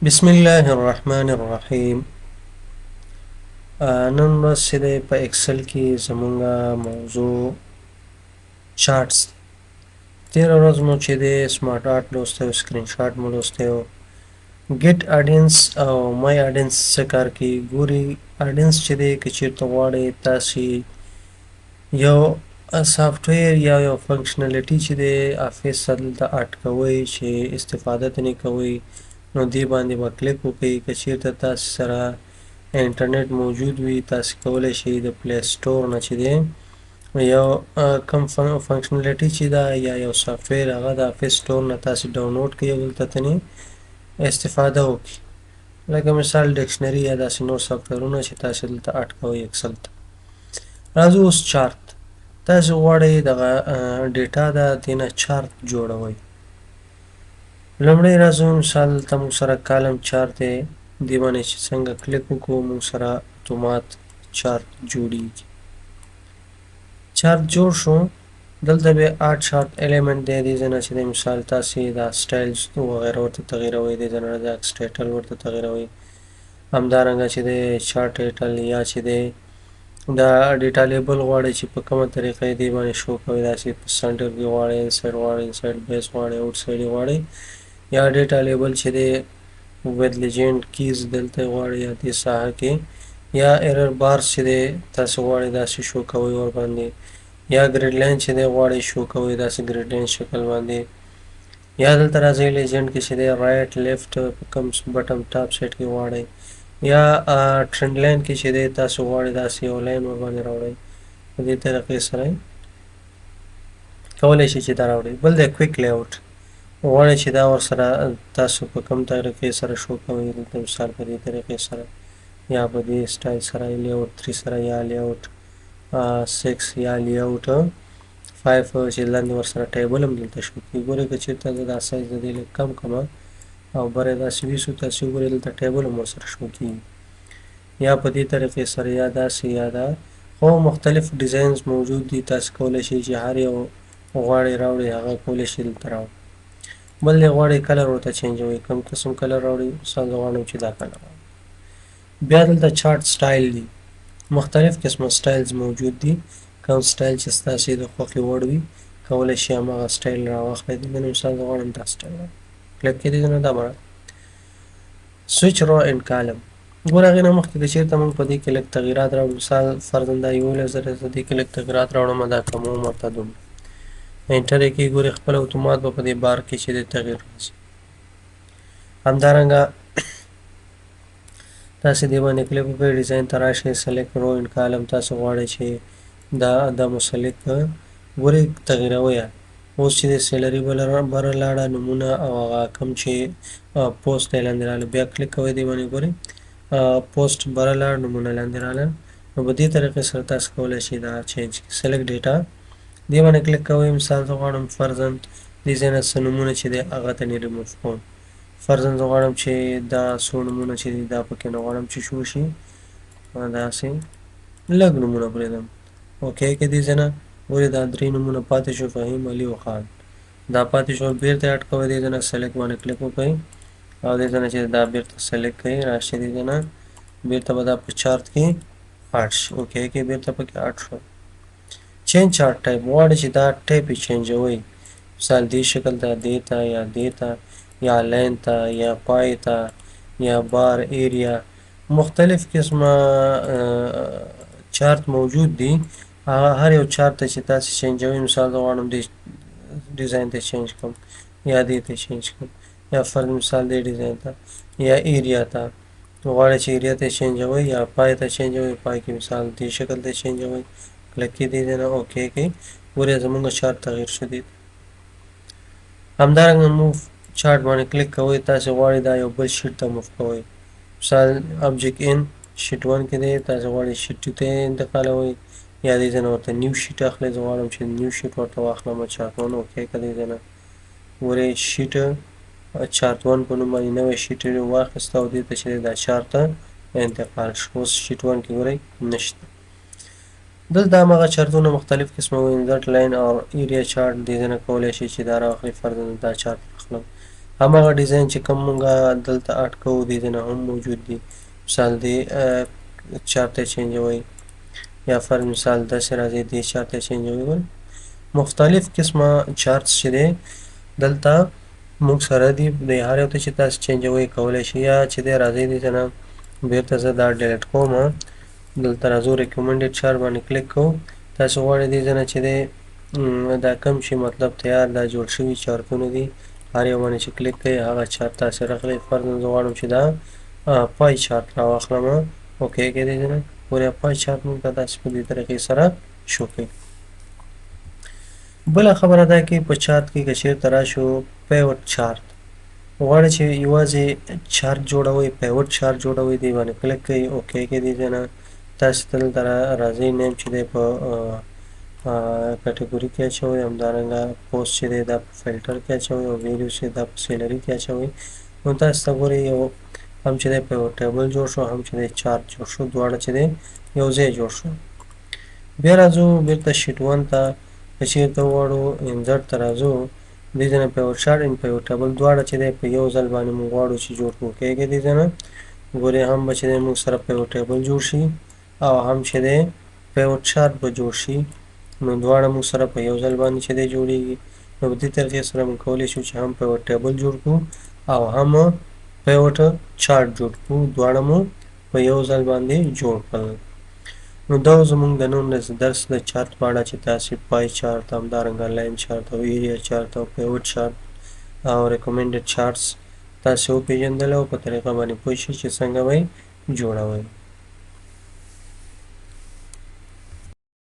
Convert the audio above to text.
بسم الله الرحمن الرحیم. نن ورځ چې دی په اکسل کې زمونږه موضوع چارټس دی. تېره ورځ مو چې دی سمارټ آرټ لوستی و، سکرین شاټ مو لوستی و. ګیټ آډینس او مای آډینس څه کار کوي ګوري. آډینس چې دی که چېرته غواړئ تاسې یو سافټویر یا یو فنکشنالیټي چې دی افیس دلته اډ کوئ چې استفاده ترې کوئ، نو دې باندې به کلیک وکړئ. که چېرته تاسې سره انټرنیټ موجود وي تاسې کولی شئ د پلی سټور نه چې دی یو کوم فنکشنالیټي چې ده یا یو سافټویر هغه د افیس سټور نه تاسې ډاونلوډ کړئ او دلته ترې استفاده وکړئ. لکه مثال ډکشنري یا داسې نور سافټویرونه چې تاسې دلته اډ کوئ اکسل ته. راځو اوس چارت. تاسې غواړئ دغه ډیټا ده دې نه چارت جوړوئ. لومړی راځو مثال دلته موږ سره کالم چارت دی، دې باندې چې څنګه کلیک وکړو موږ سره اتومات چارت جوړیږي. چارت جوړ شو. دلته بیا اډ چارت الیمنټ دی، دې ځای نه چې دی مثال تاسې دا سټایلز وغیره ورته تغیروئ، دې ځای نه د اکس ټایټل ورته تغیروئ. همدارنګه چې دی چارت ټایټل یا چې دی دا ډیټا لیبل غواړئ چې په کومه طریقه یې دې باندې شو کوئ، داسې په سنټر کې غواړئ، انسایډ غواړئ، انسایډ بیس غواړئ، آوټ سایډ یې غواړئ، یا ډیټا لیبل چې دی with legend keys دلته غواړئ یا دې ساحه کې، یا ایرر بارز چې دی تاسې غواړئ داسې شو کوئ ورباندې، یا ګریډ لاین چې دی غواړئ شو کوئ داسې ګریډ لاین شکل باندې، یا دلته راځئ لیجنډ کې چې دی رایټ لیفټ په کوم بټم ټاپ سایډ کې غواړئ، یا ټرنډ لاین کې چې دی تاسو غواړئ داسې یو لاین ورباندې راوړئ. په دې طریقې سره کولی شئ چې دا راوړئ. بل دی کویک لیاوټ، غواړئ چې دا ورسره تاسو په کوم طریقې سره شو کوئ، دلته مثال په دې طریقې سره یا په دې سټایل سره لیاوټ 3 سره یا لیاوټ 6 یا لیاوټ 5 چې لاندې ورسره ټیبل هم دلته شو کړي. ګورئ که چېرته زه دا سایز د دې لږ کم کړمه او بره داسې ویسو تاسې وګورئ دلته ټیبل هم ورسره شو کېږي. یا په دې طریقې سره یا داسې یا دا، خو مختلف ډیزاینز موجود دي، تاسې کولی شئ چې هر یو غواړئ راوړئ هغه کولی شئ دلته راوړئ. بل دی غواړئ کلر ورته چینجوئ، کوم قسم کلر راوړئ، مثال زه غواړم چې دا کلر راوړم. بیا دلته چارت سټایل دی، مختلف قسمه سټایلز موجود دي، کوم سټایل چې ستاسې د خوښې وړ وي کولی شئ هماغه سټایل راواخلئ. دلته مثال زه غواړم دا سټایل راوړم، کلیک کړئ دې نه دا به سویچ رو اینډ کالم. ګوره هغې نه مخکې که چېرته موږ په دې کې لږ تغیرات راوړو، مثال فرضاً دا 11,000 زه دې کې لږ تغیرات راوړم، دا کوموم ورته دومره انټر یې کړئ. ګورئ خپله اتومات به په دې بار کې چې دی تغیر راځي. همدارنګه تاسې دې باندې کلیک وکړئ، ډیزاین ته راشئ، سلیکټ رو اینډ کالم تاسې غواړئ چې دا مو سلیکټ کړه. ګورئ تغیروئ. اوس چې د سیلري بره لاړه نومونه او هغه کوم چې پوسټ دی لاندې راغله، بیا کلیک کوئ دې باندې. ګورئ پوسټ بره لاړ نومونه لاندې راغله، نو په دې طریقې سره تاسې کولی شئ دا چینج کړئ. سلیکټ ډیټا دې باندې کلیک کوئ، مثال زه غواړم فرضاً دې ځای نه څه نومونه چې دی هغه ته یې ریموف کوم. فرضاً زه غواړم چې دا څو نومونه چې دي دا پکې نه غواړم چې شو شي، داسې لږ نومونه پرېږدم. اوکې که دې ځای نه ګورئ دا 3 نومونه پاتې شو، فهیم، علي او خان دا پاتې شول. بیرته اډ کوئ، دې ځای نه سلیکټ باندې کلیک وکړئ او دې ځای نه چې دا بیرته سلیکټ کړئ، راشئ دې ځای نه بیرته به دا په چارت کې اډ شي. اوکې کې بیرته پکې اډ شو. چینج چارت ټایپ، غواړئ چې دا ټایپ یې چینجوئ، مثال دې شکل ته، دې ته، یا دې ته، یا لاین ته، یا پای ته، یا بار ایریا، مختلف قسمه چارت موجود دي. هر یو چارت ته چې تاسې چینجوئ، مثال زه غواړم دې ډیزاین ته چینج کړم یا دې ته چینج کړم، یا فرض مثال دې ډیزاین ته یا ایریا ته غواړئ چې ایریا ته چینجوئ، یا پای ته چینجوئ، پای کې مثال دې شکل ته چینجوئ. کلیک کړئ دې ځای نه اوکې کړئ. ګورئ زموږ چارت تغیر شو دی. همدارنګه موف چارت باندې کلیک کوئ، تاسې غواړئ دا یو بل شیټ ته موف کوئ، مثال ابجیکټ ان شیټ 1 کې دی، تاسې غواړئ شیټ 2 ته انتقالوئ، یا دې ځای نه ورته نیو شیټ اخلئ. زه غواړم چې نیو شیټ ورته واخلم چارت 1. اوکې که دې ځای نه ګورئ شیټ چارت 1 په نوم باندې نوی شیټ یې واخیسته او دې ته چې دی دا چارت ته انتقال شو. اوس شیټ 1 کې ګورئ نشته. دلته هماغه چارتونه مختلف قسمه وي، انزرټ لاین او ایریا چارت، دې ځای نه کولی شئ چې دا راواخلئ. فرضاً دا چارت اخلم، هماغه ډیزاین چې کوم مونږه دلته اډ کوو دې نه هم موجود دي مثال دې چارت چینجوي یا فر مثال داسې راځي دې چارت چینجوي ول مختلف قسمه چارتس چې دی دلته موږ سره دي د هر یو ته چې تاسو چینجوي کولی شئ یا چې دی راځئ دې ته نه بیرته زه دا ډیلیټ کوم دلته راځو ریکمنډډ چارت باندې کلیک کوو تاسو غواړئ دې ځای نه چې دی دا کم شي مطلب تیار دا جوړ شوي چارتونه دي هر یو باندې چې کلیک کوئ هغه چارت تاسې راغلی فرضاً زه غواړم چې دا پای چارت راواخلم اوکې کې دې ځای نه پورې پای چارت موږ ته داسې په دې طریقې سره شو کوي بله خبره دا کې په چارت کې که چېرته راشو پیوټ چارت غواړئ چې یوازې چارت جوړوئ پیوټ چارت جوړوئ دې باندې کلیک کوئ اوکې کې دې ځای نه تاسې دلته راځئ نیم چې دی په کټګوري کې اچوئ همدارنګه پوسټ چې دی دا په فلټر کې اچوئ او ویډیو چې دا په سیلري کې اچوئ نو تاسو ته ګورئ یو هم چې دی په یو ټیبل جوړ شو هم چې دی چارت جوړ شو دواړه چې دی یو ځای جوړ شو بیا راځو بیرته شیټ 1 ته که چېرته وغواړو انزرټ ته راځو دې ځای نه پیوټ چارت ان پیوټ ټیبل دواړه چې دی په یو ځل باندې موږ غواړو چې جوړ کړو کېږي دې ځای نه ګورئ هم به چې دی موږ سره پیوټ ټیبل جوړ شي او هم چې دی پیوټ چارت به جوړ شي نو دواړه موږ سره په یو ځل باندې چې دی جوړیږي نو په دې طریقې سره موږ کولی شو چې هم پیوټ ټیبل جوړ کړو او هم پیوټ چارت جوړ کړو دواړه مو په یو ځل باندې جوړ کړل نو دا زموږ د نن درس د چارت په اړه چې تاسې پای چارت همدارنګه لاین چارت او ایریا چارت او پیوټ چارت او ریکمنډډ چارتس تاسې وپېژندل او په طریقه باندې پوه شئ چې څنګه به یې جوړوئ